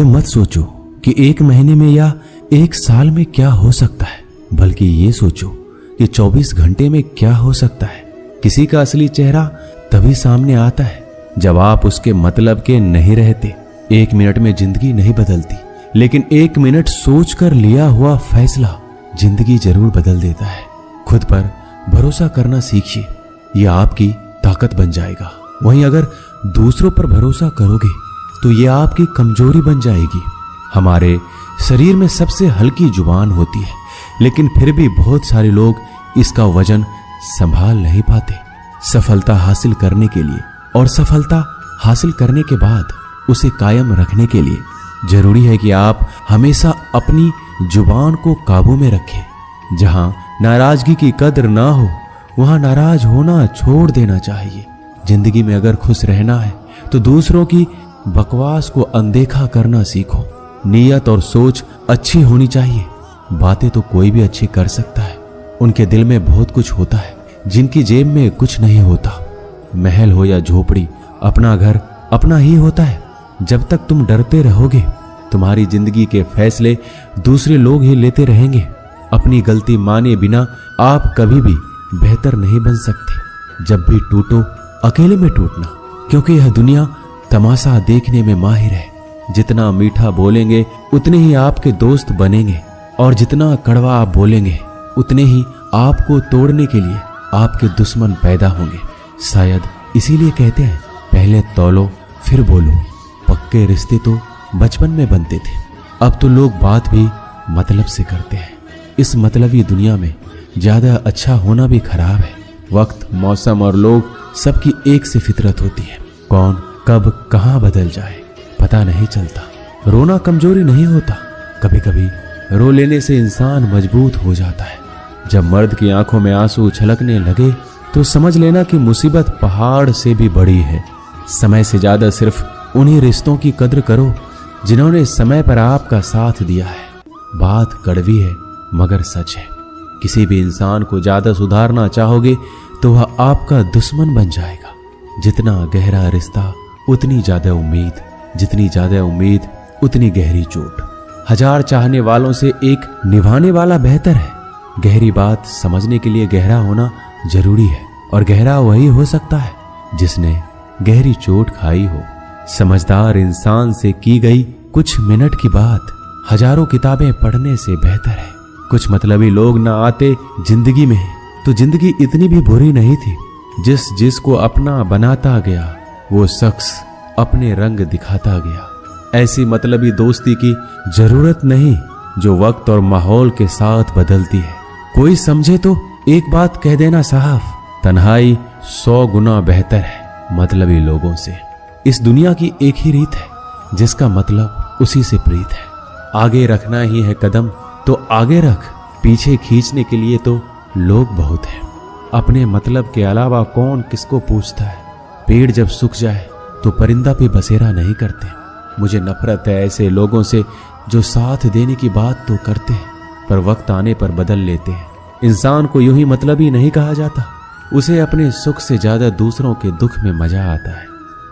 ये मत सोचो कि 1 महीने में या 1 साल में क्या हो सकता है, बल्कि ये सोचो कि 24 घंटे में क्या हो सकता है। किसी का असली चेहरा तभी सामने आता है जब आप उसके मतलब के नहीं रहते। 1 मिनट में जिंदगी नहीं बदलती, लेकिन 1 मिनट सोचकर लिया हुआ फैसला जिंदगी जरूर बदल देता है। खुद पर भरोसा करना सीखिए, यह आपकी ताकत बन जाएगा। वहीं अगर दूसरों पर भरोसा करोगे तो यह आपकी कमजोरी बन जाएगी। हमारे शरीर में सबसे हल्की जुबान होती है, लेकिन फिर भी बहुत सारे लोग इसका वजन संभाल नहीं पाते। सफलता हासिल करने के लिए और सफलता हासिल करने के बाद उसे कायम रखने के लिए जरूरी है कि आप हमेशा अपनी जुबान को काबू में रखें। जहां नाराजगी की कद्र ना हो वहां नाराज होना छोड़ देना चाहिए। जिंदगी में अगर खुश रहना है तो दूसरों की बकवास को अनदेखा करना सीखो। नीयत और सोच अच्छी होनी चाहिए। बातें तो कोई भी अच्छी कर सकता है, उनके दिल में बहुत कुछ होता है जिनकी जेब में कुछ नहीं होता। महल हो या झोपड़ी, अपना घर अपना ही होता है। जब तक तुम डरते रहोगे तुम्हारी जिंदगी के फैसले दूसरे लोग ही लेते रहेंगे। अपनी गलती माने बिना आप कभी भी बेहतर नहीं बन सकते। जब भी टूटो अकेले में टूटना, क्योंकि यह दुनिया तमाशा देखने में माहिर है। जितना मीठा बोलेंगे उतने ही आपके दोस्त बनेंगे, और जितना कड़वा आप बोलेंगे उतने ही आपको तोड़ने के लिए आपके दुश्मन पैदा होंगे। शायद इसीलिए कहते हैं पहले तौलो फिर बोलो। पक्के रिश्ते तो बचपन में बनते थे, अब तो लोग बात भी मतलब से करते हैं। इस मतलबी दुनिया में ज्यादा अच्छा होना भी खराब है। वक्त, मौसम और लोग सबकी एक सी फितरत होती है। कौन कब कहां बदल जाए पता नहीं चलता। रोना कमजोरी नहीं होता, कभी कभी रो लेने से इंसान मजबूत हो जाता है। जब मर्द की आंखों में आंसू छलकने लगे तो समझ लेना कि मुसीबत पहाड़ से भी बड़ी है। समय से ज्यादा सिर्फ उन्हीं रिश्तों की कद्र करो जिन्होंने समय पर आपका साथ दिया है। बात कड़वी है मगर सच है। किसी भी इंसान को ज्यादा सुधारना चाहोगे तो वह आपका दुश्मन बन जाएगा। जितना गहरा रिश्ता उतनी ज्यादा उम्मीद, जितनी ज्यादा उम्मीद उतनी गहरी चोट। 1000 चाहने वालों से एक निभाने वाला बेहतर है। गहरी बात समझने के लिए गहरा होना जरूरी है, और गहरा वही हो सकता है जिसने गहरी चोट खाई हो। समझदार इंसान से की गई कुछ मिनट की बात हजारों किताबें पढ़ने से बेहतर है। कुछ मतलबी लोग ना आते जिंदगी में तो जिंदगी इतनी भी बुरी नहीं थी। जिसको अपना बनाता गया वो शख्स अपने रंग दिखाता गया। ऐसी मतलबी दोस्ती की जरूरत नहीं जो वक्त और माहौल के साथ बदलती है। कोई समझे तो एक बात कह देना साहब, तन्हाई 100 गुना बेहतर है मतलबी लोगों से। इस दुनिया की एक ही रीत है जिसका मतलब उसी से प्रीत है। आगे रखना ही है कदम तो आगे रख, पीछे खींचने के लिए तो लोग बहुत हैं। अपने मतलब के अलावा कौन किसको पूछता है। पेड़ जब सूख जाए तो परिंदा पे बसेरा नहीं करते। मुझे नफरत है ऐसे लोगों से जो साथ देने की बात तो करते हैं पर वक्त आने पर बदल लेते हैं। इंसान को यूं ही मतलबी नहीं कहा जाता, उसे अपने सुख से ज्यादा दूसरों के दुख में मजा आता है।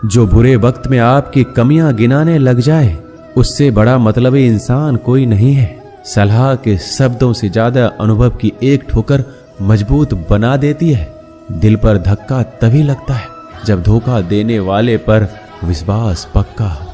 जो बुरे वक्त में आपकी कमियां गिनाने लग जाए उससे बड़ा मतलबी इंसान कोई नहीं है। सलाह के शब्दों से ज्यादा अनुभव की एक ठोकर मजबूत बना देती है। दिल पर धक्का तभी लगता है जब धोखा देने वाले पर विश्वास पक्का हो।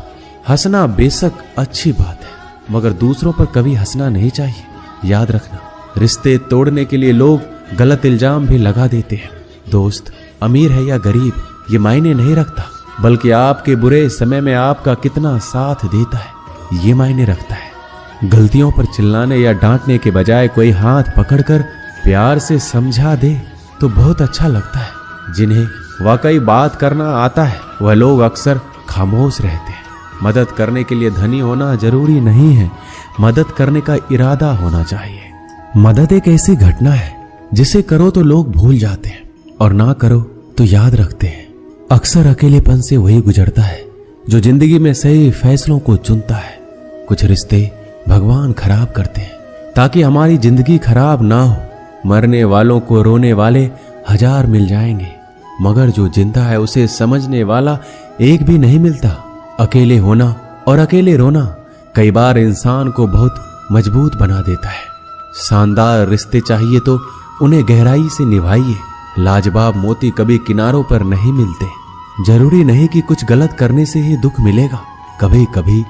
हंसना बेशक अच्छी बात है मगर दूसरों पर कभी हंसना नहीं चाहिए। याद रखना, रिश्ते तोड़ने के लिए लोग गलत इल्जाम भी लगा देते हैं। दोस्त अमीर है या गरीब ये मायने नहीं रखता, बल्कि आपके बुरे समय में आपका कितना साथ देता है ये मायने रखता है। गलतियों पर चिल्लाने या डांटने के बजाय कोई हाथ पकड़कर प्यार से समझा दे तो बहुत अच्छा लगता है। जिन्हें वाकई बात करना आता है वह लोग अक्सर खामोश रहते हैं। मदद करने के लिए धनी होना जरूरी नहीं है, मदद करने का इरादा होना चाहिए। मदद एक ऐसी घटना है जिसे करो तो लोग भूल जाते हैं और ना करो तो याद रखते हैं। अक्सर अकेलेपन से वही गुजरता है जो जिंदगी में सही फैसलों को चुनता है। कुछ रिश्ते भगवान खराब करते हैं ताकि हमारी जिंदगी खराब ना हो। मरने वालों को रोने वाले 1000 मिल जाएंगे मगर जो जिंदा है उसे समझने वाला एक भी नहीं मिलता। अकेले होना और अकेले रोना कई बार इंसान को बहुत मजबूत बना देता है। शानदार रिश्ते चाहिए तो उन्हें गहराई से निभाइए। लाजवाब मोती कभी किनारों पर नहीं मिलते। जरूरी नहीं कि कुछ गलत करने से ही दुख मिलेगा। कभी कभी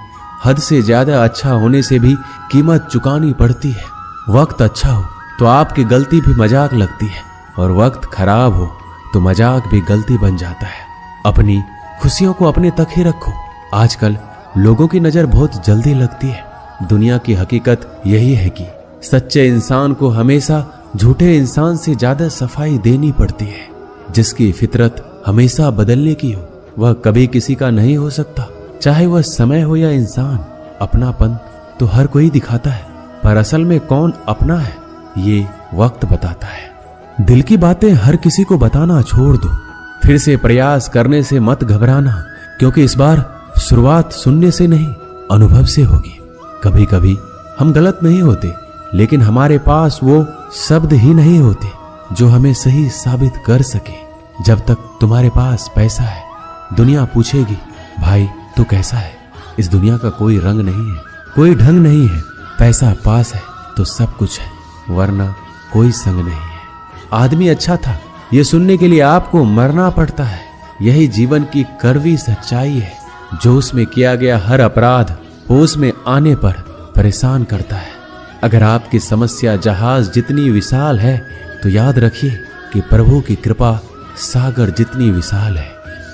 हद से ज्यादा अच्छा होने से भी कीमत चुकानी पड़ती है। वक्त अच्छा हो तो आपकी गलती भी मजाक लगती है, और वक्त खराब हो तो मजाक भी गलती बन जाता है। अपनी खुशियों को अपने तक ही रखो। आजकल लोगों की नजर बहुत जल्दी लगती है। दुनिया की हकीकत यही है कि सच्चे इंसान को हमेशा झूठे इंसान से ज्यादा सफाई देनी पड़ती है। जिसकी फितरत हमेशा बदलने की हो वह कभी किसी का नहीं हो सकता, चाहे वह समय हो या इंसान। अपनापन तो हर कोई दिखाता है, पर असल में कौन अपना है ये वक्त बताता है। दिल की बातें हर किसी को बताना छोड़ दो। फिर से प्रयास करने से मत घबराना, क्योंकि इस बार शुरुआत सुनने से नहीं अनुभव से होगी। कभी कभी हम गलत नहीं होते, लेकिन हमारे पास वो शब्द ही नहीं होते जो हमें सही साबित कर सके। जब तक तुम्हारे पास पैसा है, दुनिया पूछेगी भाई तू कैसा है। इस दुनिया का कोई रंग नहीं है, कोई ढंग नहीं है। पैसा पास है तो सब कुछ है, वरना कोई संग नहीं है। आदमी अच्छा था ये सुनने के लिए आपको मरना पड़ता है। यही जीवन की कड़वी सच्चाई है। जो उसमें किया गया हर अपराध होश में आने पर परेशान करता है। अगर आपकी समस्या जहाज जितनी विशाल है तो याद रखिए कि प्रभु की कृपा सागर जितनी विशाल है।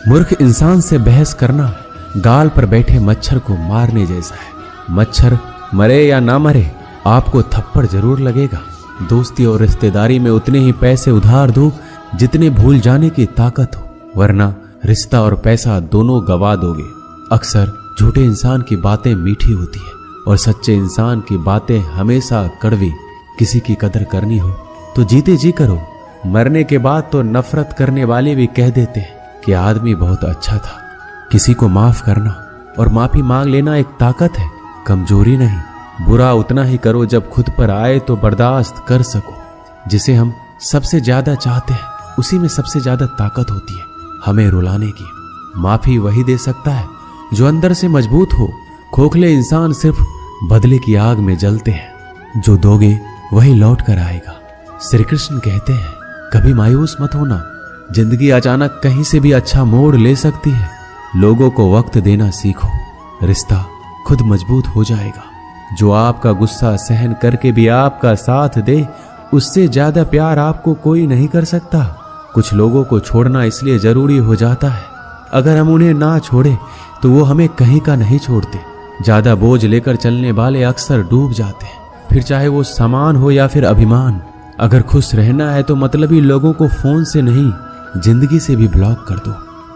मूर्ख इंसान से बहस करना गाल पर बैठे मच्छर को मारने जैसा है। मच्छर मरे या ना मरे आपको थप्पड़ जरूर लगेगा। दोस्ती और रिश्तेदारी में उतने ही पैसे उधार दो जितने भूल जाने की ताकत हो, वरना रिश्ता और पैसा दोनों गवा दोगे। अक्सर झूठे इंसान की बातें मीठी होती है और सच्चे इंसान की बातें हमेशा कड़वी। किसी की कदर करनी हो तो जीते जी करो। मरने के बाद तो नफरत करने वाले भी कह देते हैं कि आदमी बहुत अच्छा था। किसी को माफ करना और माफी मांग लेना एक ताकत है, कमजोरी नहीं। बुरा उतना ही करो जब खुद पर आए तो बर्दाश्त कर सको। जिसे हम सबसे ज्यादा चाहते हैं उसी में सबसे ज्यादा ताकत होती है हमें रुलाने की। माफी वही दे सकता है जो अंदर से मजबूत हो। खोखले इंसान सिर्फ बदले की आग में जलते हैं। जो दोगे वही लौट कर आएगा। श्री कृष्ण कहते हैं कभी मायूस मत होना, जिंदगी अचानक कहीं से भी अच्छा मोड़ ले सकती है। लोगों को वक्त देना सीखो, रिश्ता खुद मजबूत हो जाएगा। जो आपका गुस्सा सहन करके भी आपका साथ दे, उससे ज्यादा प्यार आपको कोई नहीं कर सकता। कुछ लोगों को छोड़ना इसलिए जरूरी हो जाता है, अगर हम उन्हें ना छोड़े तो वो हमें कहीं का नहीं छोड़ते। ज्यादा बोझ लेकर चलने वाले अक्सर डूब जाते हैं, फिर चाहे वो सामान हो या फिर अभिमान। अगर खुश रहना है तो मतलबी लोगों को फोन से नहीं जिंदगी से भी ब्लॉक कर दो।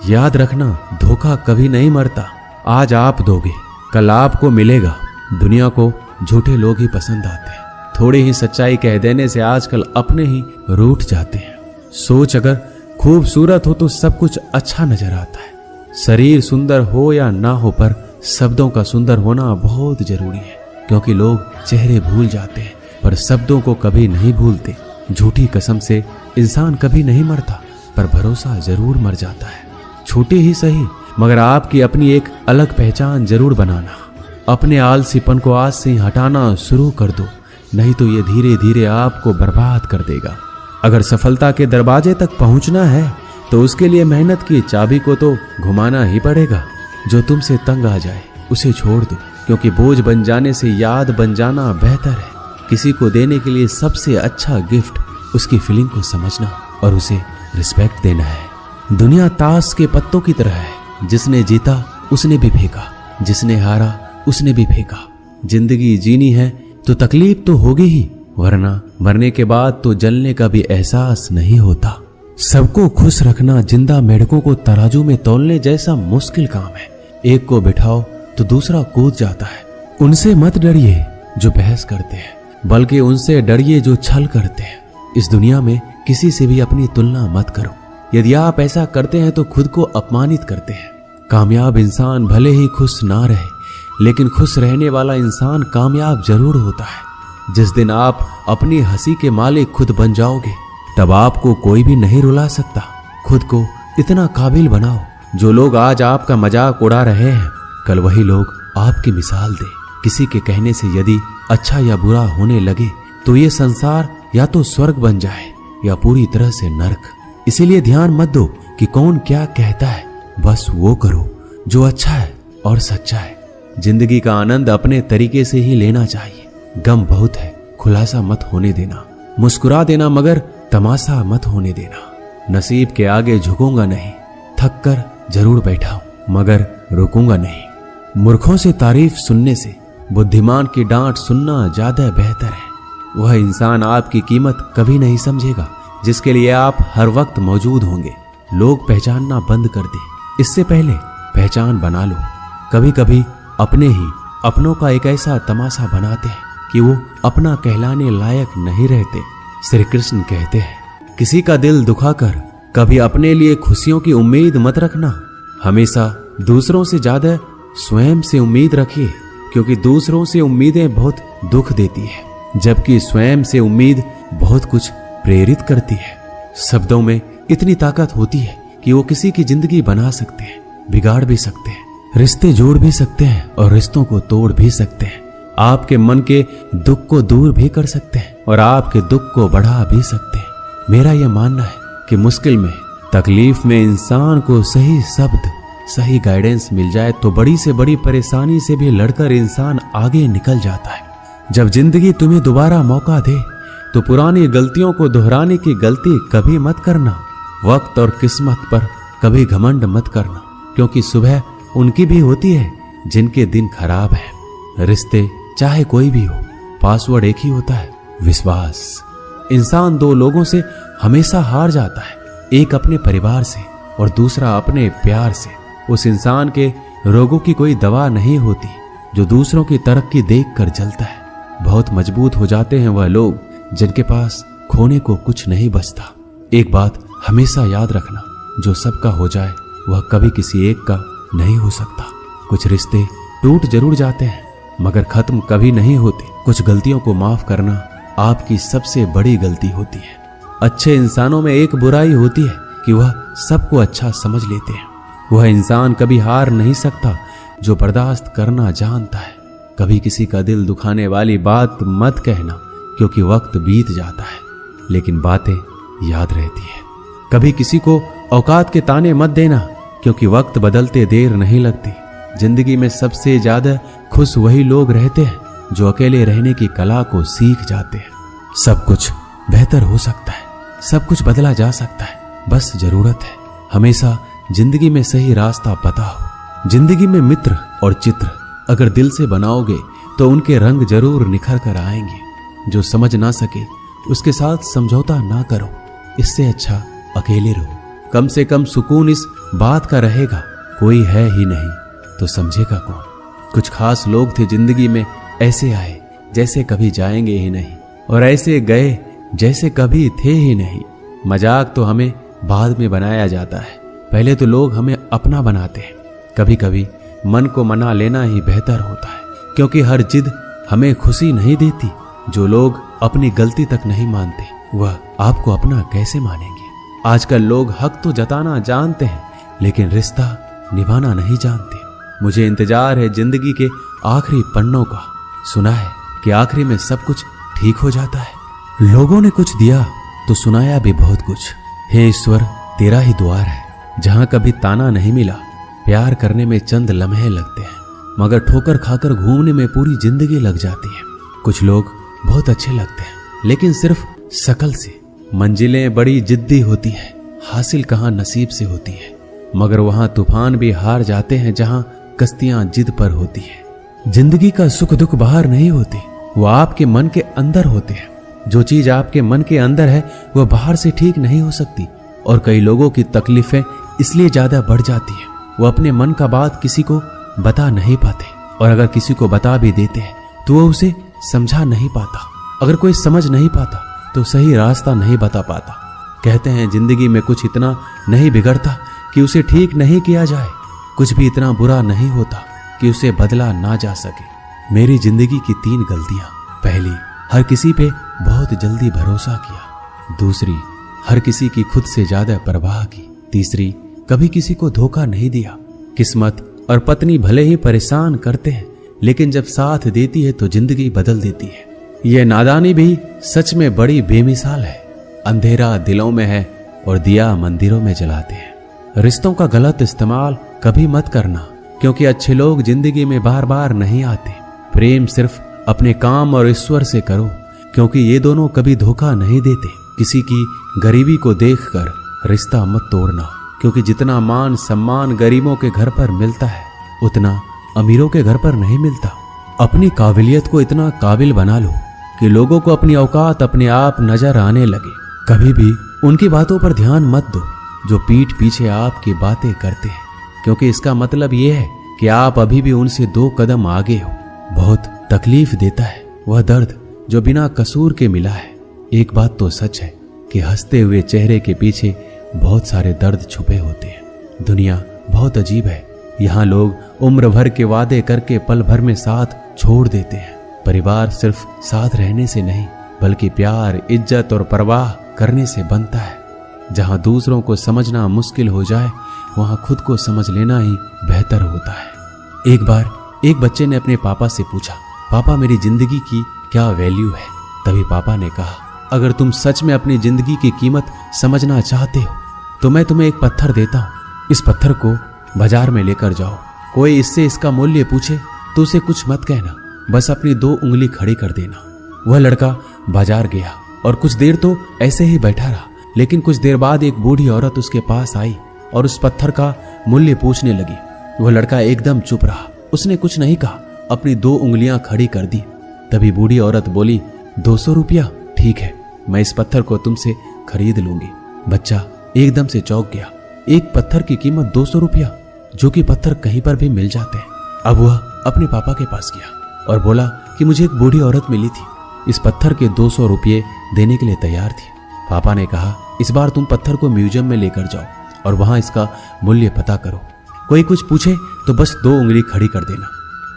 याद रखना धोखा कभी नहीं मरता। आज आप दोगे कल आपको मिलेगा। दुनिया को झूठे लोग ही पसंद आते हैं। थोड़ी ही सच्चाई कह देने से आजकल अपने ही रूठ जाते हैं। सोच अगर खूबसूरत हो तो सब कुछ अच्छा नजर आता है। शरीर सुंदर हो या ना हो, पर शब्दों का सुंदर होना बहुत जरूरी है, क्योंकि लोग चेहरे भूल जाते हैं पर शब्दों को कभी नहीं भूलते। झूठी कसम से इंसान कभी नहीं मरता, पर भरोसा जरूर मर जाता है। छोटी ही सही मगर आपकी अपनी एक अलग पहचान जरूर बनाना। अपने आलसीपन को आज से हटाना शुरू कर दो, नहीं तो ये धीरे धीरे आपको बर्बाद कर देगा। अगर सफलता के दरवाजे तक पहुंचना है तो उसके लिए मेहनत की चाबी को तो घुमाना ही पड़ेगा। जो तुमसे तंग आ जाए उसे छोड़ दो, क्योंकि बोझ बन जाने से याद बन जाना बेहतर है। किसी को देने के लिए सबसे अच्छा गिफ्ट उसकी फीलिंग को समझना और उसे रिस्पेक्ट देना है। दुनिया ताश के पत्तों की तरह है, जिसने जीता उसने भी फेंका, जिसने हारा उसने भी फेंका। जिंदगी जीनी है तो तकलीफ तो होगी ही, वरना मरने के बाद तो जलने का भी एहसास नहीं होता। सबको खुश रखना जिंदा मेढकों को तराजू में तौलने जैसा मुश्किल काम है। एक को बिठाओ तो दूसरा कूद जाता है। उनसे मत डरिए जो बहस करते हैं, बल्कि उनसे डरिए जो छल करते हैं। इस दुनिया में किसी से भी अपनी तुलना मत करो। यदि आप ऐसा करते हैं तो खुद को अपमानित करते हैं। कामयाब इंसान भले ही खुश ना रहे, लेकिन खुश रहने वाला इंसान कामयाब जरूर होता है। जिस दिन आप अपनी हंसी के मालिक खुद बन जाओगे, तब आपको कोई भी नहीं रुला सकता। खुद को इतना काबिल बनाओ, जो लोग आज आपका मजाक उड़ा रहे हैं, कल वही लोग आपकी मिसाल दे। किसी के कहने से यदि अच्छा या बुरा होने लगे तो ये संसार या तो स्वर्ग बन जाए या पूरी तरह से नरक। इसीलिए ध्यान मत दो कि कौन क्या कहता है, बस वो करो जो अच्छा है और सच्चा है। जिंदगी का आनंद अपने तरीके से ही लेना चाहिए। गम बहुत है, खुलासा मत होने देना। मुस्कुरा देना मगर तमाशा मत होने देना। नसीब के आगे झुकूंगा नहीं, थक कर जरूर बैठा हूं मगर रुकूंगा नहीं। मूर्खों से तारीफ सुनने से बुद्धिमान की डांट सुनना ज्यादा बेहतर है। वह इंसान आपकी कीमत कभी नहीं समझेगा जिसके लिए आप हर वक्त मौजूद होंगे। लोग पहचानना बंद कर दे, इससे पहले पहचान बना लो। कभी कभी अपने ही अपनों का एक ऐसा तमाशा बनाते हैं कि वो अपना कहलाने लायक नहीं रहते। श्री कृष्ण कहते हैं, किसी का दिल दुखाकर कभी अपने लिए खुशियों की उम्मीद मत रखना। हमेशा दूसरों से ज्यादा स्वयं से उम्मीद रखिए, क्योंकि दूसरों से उम्मीदें बहुत दुख देती है, जबकि स्वयं से उम्मीद बहुत कुछ प्रेरित करती है। शब्दों में इतनी ताकत होती है कि वो किसी की जिंदगी बना सकते हैं, बिगाड़ भी सकते हैं, रिश्ते जोड़ भी सकते हैं और रिश्तों को तोड़ भी सकते हैं। आपके मन के दुख को दूर भी कर सकते हैं और आपके दुख को बढ़ा भी सकते हैं। मेरा यह मानना है कि मुश्किल में, तकलीफ में इंसान को सही शब्द, सही गाइडेंस मिल जाए तो बड़ी से बड़ी परेशानी से भी लड़कर इंसान आगे निकल जाता है। जब जिंदगी तुम्हें दोबारा मौका दे तो पुरानी गलतियों को दोहराने की गलती कभी मत करना। वक्त और किस्मत पर कभी घमंड मत करना, क्योंकि सुबह उनकी भी होती है जिनके दिन खराब है। रिश्ते चाहे कोई भी हो, पासवर्ड एक ही होता है, विश्वास। इंसान दो लोगों से हमेशा हार जाता है, एक अपने परिवार से और दूसरा अपने प्यार से। उस इंसान के रोगों की कोई दवा नहीं होती जो दूसरों की तरक्की देखकर जलता है। बहुत मजबूत हो जाते हैं वह लोग जिनके पास खोने को कुछ नहीं बचता। एक बात हमेशा याद रखना, जो सबका हो जाए वह कभी किसी एक का नहीं हो सकता। कुछ रिश्ते टूट जरूर जाते हैं मगर खत्म कभी नहीं होते। कुछ गलतियों को माफ करना आपकी सबसे बड़ी गलती होती है। अच्छे इंसानों में एक बुराई होती है कि वह सबको अच्छा समझ लेते हैं। वह इंसान कभी हार नहीं सकता जो बर्दाश्त करना जानता है। कभी किसी का दिल दुखाने वाली बात मत कहना, क्योंकि वक्त बीत जाता है लेकिन बातें याद रहती है। कभी किसी को औकात के ताने मत देना, क्योंकि वक्त बदलते देर नहीं लगती। जिंदगी में सबसे ज्यादा खुश वही लोग रहते हैं जो अकेले रहने की कला को सीख जाते हैं। सब कुछ बेहतर हो सकता है, सब कुछ बदला जा सकता है, बस जरूरत है हमेशा जिंदगी में सही रास्ता पता हो। जिंदगी में मित्र और चित्र अगर दिल से बनाओगे तो उनके रंग जरूर निखर कर आएंगे। जो समझ ना सके उसके साथ समझौता ना करो, इससे अच्छा अकेले रहो। कम से कम सुकून इस बात का रहेगा, कोई है ही नहीं तो समझेगा कौन। कुछ खास लोग थे जिंदगी में, ऐसे आए जैसे कभी जाएंगे ही नहीं और ऐसे गए जैसे कभी थे ही नहीं। मजाक तो हमें बाद में बनाया जाता है, पहले तो लोग हमें अपना बनाते हैं। कभी कभी मन को मना लेना ही बेहतर होता है, क्योंकि हर जिद हमें खुशी नहीं देती। जो लोग अपनी गलती तक नहीं मानते वह आपको अपना कैसे मानेंगे। आजकल लोग हक तो जताना जानते हैं लेकिन रिश्ता निभाना नहीं जानते। मुझे इंतजार है जिंदगी के आखिरी पन्नों का। सुना है कि आखिरी में सब कुछ ठीक हो जाता है। लोगों ने कुछ दिया तो सुनाया भी बहुत कुछ। हे ईश्वर, तेरा ही द्वार है जहां कभी ताना नहीं मिला। प्यार करने में चंद लम्हे लगते हैं मगर ठोकर खाकर घूमने में पूरी जिंदगी लग जाती है। कुछ लोग बहुत अच्छे लगते हैं लेकिन सिर्फ शक्ल से। मंजिलें बड़ी जिद्दी होती है, हासिल कहां नसीब से होती है, मगर वहां तूफान भी हार जाते हैं जहां कश्तियां जिद पर होती है। जिंदगी का सुख दुख बाहर नहीं होते, वो आपके मन के अंदर होते हैं। जो चीज आपके मन के अंदर है वह बाहर से ठीक नहीं हो सकती। और कई लोगों की तकलीफें इसलिए ज्यादा बढ़ जाती है, वो अपने मन का बात किसी को बता नहीं पाते, और अगर किसी को बता भी देते हैं तो वो उसे समझा नहीं पाता। अगर कोई समझ नहीं पाता तो सही रास्ता नहीं बता पाता। कहते हैं जिंदगी में कुछ इतना नहीं बिगड़ता कि उसे ठीक नहीं किया जाए, कुछ भी इतना बुरा नहीं होता कि उसे बदला ना जा सके। मेरी जिंदगी की 3 गलतियां। पहली, हर किसी पे बहुत जल्दी भरोसा किया। दूसरी, हर किसी की खुद से ज्यादा परवाह की। तीसरी, कभी किसी को धोखा नहीं दिया। किस्मत और पत्नी भले ही परेशान करते हैं लेकिन जब साथ देती है तो जिंदगी बदल देती है। यह नादानी भी सच में बड़ी बेमिसाल है। अंधेरा दिलों में है और दिया मंदिरों में जलाते हैं। रिश्तों का गलत इस्तेमाल कभी मत करना, क्योंकि अच्छे लोग जिंदगी में बार बार नहीं आते। प्रेम सिर्फ अपने काम और ईश्वर से करो, क्योंकि ये दोनों कभी धोखा नहीं देते। किसी की गरीबी को देखकर रिश्ता मत तोड़ना, क्योंकि जितना मान सम्मान गरीबों के घर पर मिलता है उतना अमीरों के घर पर नहीं मिलता। अपनी काबिलियत को इतना काबिल बना लो कि लोगों को अपनी औकात अपने आप नजर आने लगे। कभी भी उनकी बातों पर ध्यान मत दो जो पीठ पीछे आपकी बातें करते हैं, क्योंकि इसका मतलब यह है कि आप अभी भी उनसे 2 कदम आगे हो। बहुत तकलीफ देता है वह दर्द जो बिना कसूर के मिला है। एक बात तो सच है कि हंसते हुए चेहरे के पीछे बहुत सारे दर्द छुपे होते हैं। दुनिया बहुत अजीब है। यहाँ लोग उम्र भर के वादे करके पल भर में साथ छोड़ देते हैं। परिवार सिर्फ साथ रहने से नहीं, बल्कि प्यार, इज्जत और परवाह करने से बनता है। जहाँ दूसरों को समझना मुश्किल हो जाए, वहाँ खुद को समझ लेना ही बेहतर होता है। एक बार एक बच्चे ने अपने पापा से पूछा, पापा मेरी जिंदगी की क्या वैल्यू है? तभी पापा ने कहा, अगर तुम सच में अपनी जिंदगी की कीमत समझना चाहते हो तो मैं तुम्हें एक पत्थर देता हूँ। इस पत्थर को बाजार में लेकर जाओ। कोई इससे इसका मूल्य पूछे तो उसे कुछ मत कहना, बस अपनी 2 उंगली खड़ी कर देना। वह लड़का बाजार गया और कुछ देर तो ऐसे ही बैठा रहा, लेकिन कुछ देर बाद एक बूढ़ी औरत उसके पास आई और उस पत्थर का मूल्य पूछने लगी। वह लड़का एकदम चुप रहा, उसने कुछ नहीं कहा, अपनी 2 उंगलियां खड़ी कर दी। तभी बूढ़ी औरत बोली, 200 रुपया? ठीक है, मैं इस पत्थर को तुमसे खरीद लूंगी। बच्चा एकदम से चौंक गया। एक पत्थर की कीमत 200 रुपया, जो कि पत्थर कहीं पर भी मिल जाते हैं। अब वह अपने पापा के पास गया और बोला कि मुझे एक बूढ़ी औरत मिली थी, इस पत्थर के 200 रुपये देने के लिए तैयार थी। पापा ने कहा, इस बार तुम पत्थर को म्यूजियम में लेकर जाओ और वहां इसका मूल्य पता करो। कोई कुछ पूछे तो बस 2 उंगली खड़ी कर देना।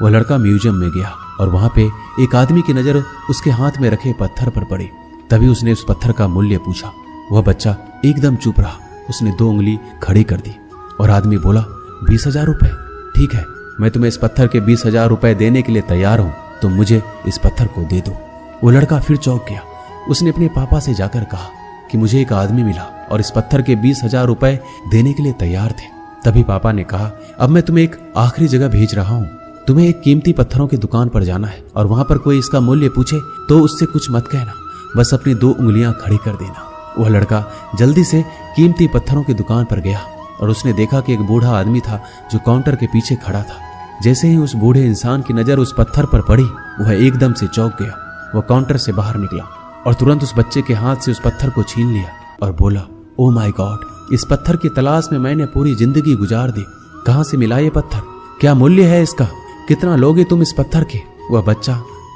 वह लड़का म्यूजियम में गया और वहां पे एक आदमी की नजर उसके हाथ में रखे पत्थर पर पड़ी। तभी उसने उस पत्थर का मूल्य पूछा। वह बच्चा एकदम चुप रहा, उसने 2 उंगली खड़ी कर दी और आदमी बोला, 20,000 रुपए? ठीक है, मैं तुम्हें इस पत्थर के 20,000 रुपए देने के लिए तैयार हूं, तो मुझे इस पत्थर को दे दो। वो लड़का फिर चौंक गया। उसने अपने पापा से जाकर कहा कि मुझे एक आदमी मिला और इस पत्थर के 20,000 रुपए देने के लिए तैयार थे। तभी पापा ने कहा, अब मैं तुम्हें एक आखिरी जगह भेज रहा हूँ। तुम्हें एक कीमती पत्थरों की दुकान पर जाना है और वहां पर कोई इसका मूल्य पूछे तो उससे कुछ मत कहना, बस अपनी 2 उंगलियां खड़ी कर देना। वह लड़का जल्दी से कीमती पत्थरों की दुकान पर गया और उसने देखा कि एक बूढ़ा आदमी था जो काउंटर के पीछे खड़ा था। जैसे ही उस बूढ़े इंसान की नजर उस पत्थर पर पड़ी, वह एकदम से चौंक गया। वह काउंटर से बाहर निकला और तुरंत उस बच्चे के हाथ से उस पत्थर को छीन लिया और बोला, ओ माय गॉड, इस पत्थर की तलाश में मैंने पूरी जिंदगी गुजार दी। कहां से मिला ये पत्थर? क्या मूल्य है इसका? कितना लोगे तुम इस पत्थर के? वह बच्चा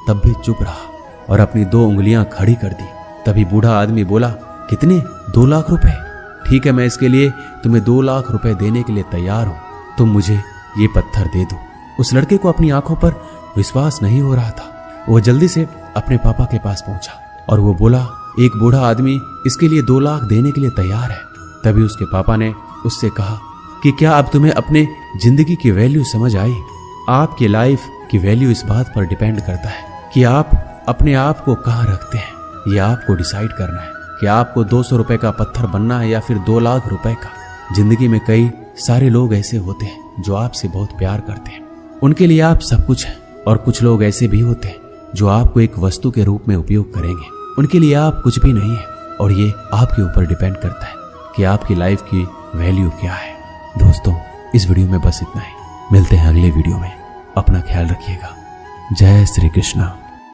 तब भी चुप रहा और अपनी 2 उंगलियां खड़ी कर दी। तभी बूढ़ा आदमी बोला, कितने? 2 लाख रुपए? ठीक है, मैं इसके लिए तुम्हें 2 लाख रुपए देने के लिए तैयार हूं, तुम मुझे ये पत्थर दे दो। उस लड़के को अपनी आंखों पर विश्वास नहीं हो रहा था। वो जल्दी से अपने पापा के पास पहुंचा और वो बोला, एक बूढ़ा आदमी इसके लिए 2 लाख देने के लिए तैयार है। तभी उसके पापा ने उससे कहा कि क्या अब तुम्हें अपने जिंदगी की वैल्यू समझ आई? आपकी लाइफ की वैल्यू इस बात पर डिपेंड करता है कि आप अपने आप को कहाँ रखते हैं। ये आपको डिसाइड करना है कि आपको 200 रुपए का पत्थर बनना है या फिर 2 लाख रुपए का। जिंदगी में कई सारे लोग ऐसे होते हैं जो आपसे बहुत प्यार करते हैं, उनके लिए आप सब कुछ हैं, और कुछ लोग ऐसे भी होते हैं जो आपको एक वस्तु के रूप में उपयोग करेंगे, उनके लिए आप कुछ भी नहीं है। और ये आपके ऊपर डिपेंड करता है कि आपकी लाइफ की वैल्यू क्या है। दोस्तों, इस वीडियो में बस इतना ही। मिलते हैं अगले वीडियो में। अपना ख्याल रखिएगा। जय श्री कृष्णा।